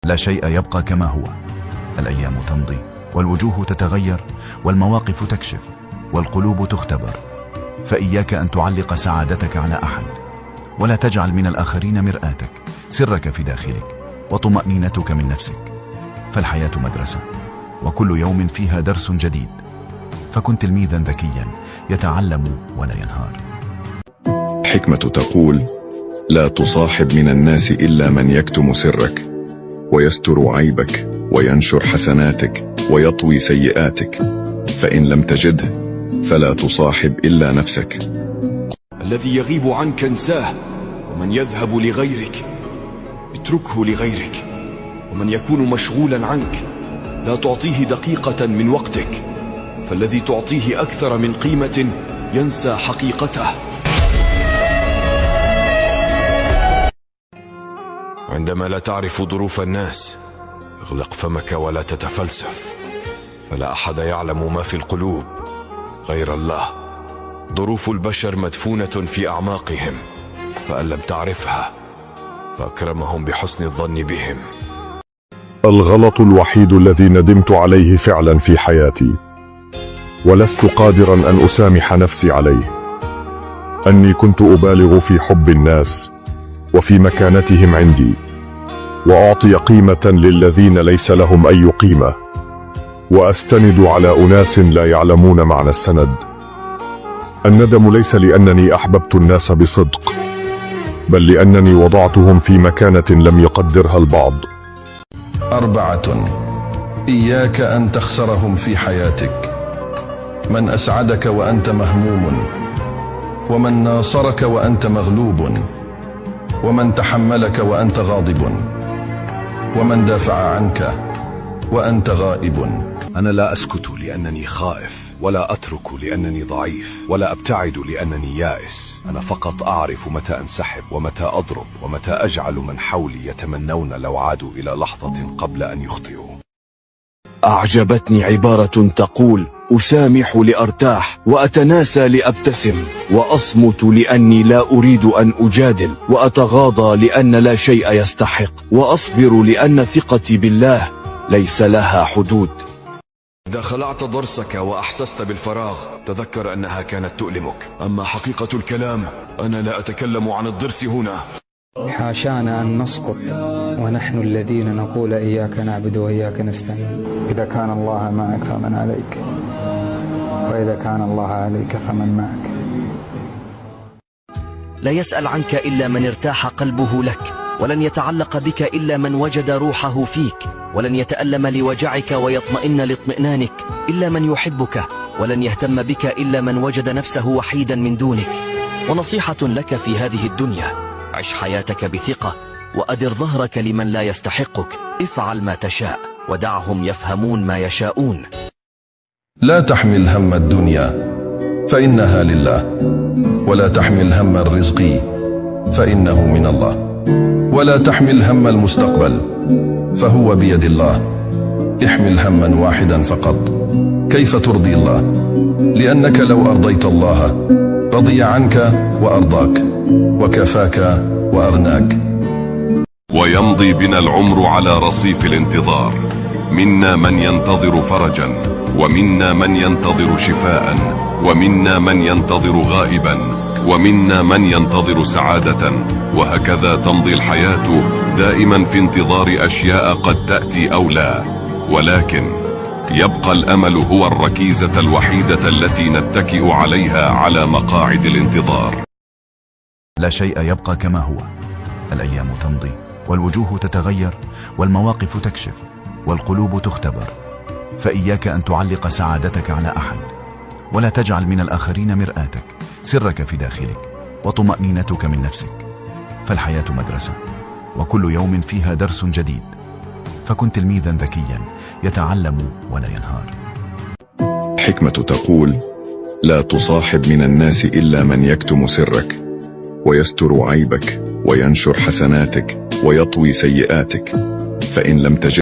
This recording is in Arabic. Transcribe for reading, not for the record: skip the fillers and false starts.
لا شيء يبقى كما هو. الأيام تمضي والوجوه تتغير والمواقف تكشف والقلوب تختبر، فإياك أن تعلق سعادتك على أحد، ولا تجعل من الآخرين مرآتك، سرك في داخلك وطمأنينتك من نفسك، فالحياة مدرسة وكل يوم فيها درس جديد، فكن تلميذا ذكيا يتعلم ولا ينهار. حكمة تقول: لا تصاحب من الناس إلا من يكتم سرك ويستر عيبك وينشر حسناتك ويطوي سيئاتك، فإن لم تجده فلا تصاحب إلا نفسك. الذي يغيب عنك انساه، ومن يذهب لغيرك اتركه لغيرك، ومن يكون مشغولا عنك لا تعطيه دقيقة من وقتك، فالذي تعطيه أكثر من قيمة ينسى حقيقته. عندما لا تعرف ظروف الناس اغلق فمك ولا تتفلسف، فلا أحد يعلم ما في القلوب غير الله. ظروف البشر مدفونة في أعماقهم، فأن لم تعرفها فأكرمهم بحسن الظن بهم. الغلط الوحيد الذي ندمت عليه فعلا في حياتي ولست قادرا أن أسامح نفسي عليه، أني كنت أبالغ في حب الناس وفي مكانتهم عندي، وأعطي قيمة للذين ليس لهم أي قيمة، وأستند على أناس لا يعلمون معنى السند. الندم ليس لأنني أحببت الناس بصدق، بل لأنني وضعتهم في مكانة لم يقدرها البعض. 4 إياك أن تخسرهم في حياتك: من أسعدك وأنت مهموم، ومن ناصرك وأنت مغلوب، ومن تحملك وأنت غاضب، ومن دافع عنك وأنت غائب. أنا لا أسكت لأنني خائف، ولا أترك لأنني ضعيف، ولا أبتعد لأنني يائس. أنا فقط أعرف متى أنسحب ومتى أضرب ومتى أجعل من حولي يتمنون لو عادوا إلى لحظة قبل أن يخطئوا. أعجبتني عبارة تقول: أسامح لأرتاح، وأتناسى لأبتسم، وأصمت لأني لا أريد أن أجادل، وأتغاضى لأن لا شيء يستحق، وأصبر لأن ثقتي بالله ليس لها حدود. إذا خلعت ضرسك وأحسست بالفراغ تذكر أنها كانت تؤلمك. أما حقيقة الكلام أنا لا أتكلم عن الضرس هنا. حاشانا أن نسقط ونحن الذين نقول إياك نعبد وإياك نستعين. إذا كان الله معك فمن عليك، وإذا كان الله عليك فمن معك. لا يسأل عنك إلا من ارتاح قلبه لك، ولن يتعلق بك إلا من وجد روحه فيك، ولن يتألم لوجعك ويطمئن لاطمئنانك إلا من يحبك، ولن يهتم بك إلا من وجد نفسه وحيدا من دونك. ونصيحة لك في هذه الدنيا: عش حياتك بثقة، وأدر ظهرك لمن لا يستحقك، افعل ما تشاء ودعهم يفهمون ما يشاءون. لا تحمل هم الدنيا فإنها لله، ولا تحمل هم الرزق فإنه من الله، ولا تحمل هم المستقبل فهو بيد الله. احمل هما واحدا فقط: كيف ترضي الله؟ لأنك لو أرضيت الله رضي عنك وأرضاك، وكفاك وأغناك. ويمضي بنا العمر على رصيف الانتظار، منا من ينتظر فرجا، ومنا من ينتظر شفاء، ومنا من ينتظر غائبا، ومنا من ينتظر سعادة، وهكذا تمضي الحياة دائما في انتظار أشياء قد تأتي أو لا، ولكن يبقى الأمل هو الركيزة الوحيدة التي نتكئ عليها على مقاعد الانتظار. لا شيء يبقى كما هو. الأيام تمضي والوجوه تتغير والمواقف تكشف والقلوب تختبر، فإياك أن تعلق سعادتك على أحد، ولا تجعل من الآخرين مرآتك، سرك في داخلك وطمأنينتك من نفسك، فالحياة مدرسة وكل يوم فيها درس جديد، فكن تلميذا ذكيا يتعلم ولا ينهار. حكمة تقول: لا تصاحب من الناس إلا من يكتم سرك ويستر عيبك وينشر حسناتك ويطوي سيئاتك، فإن لم تجد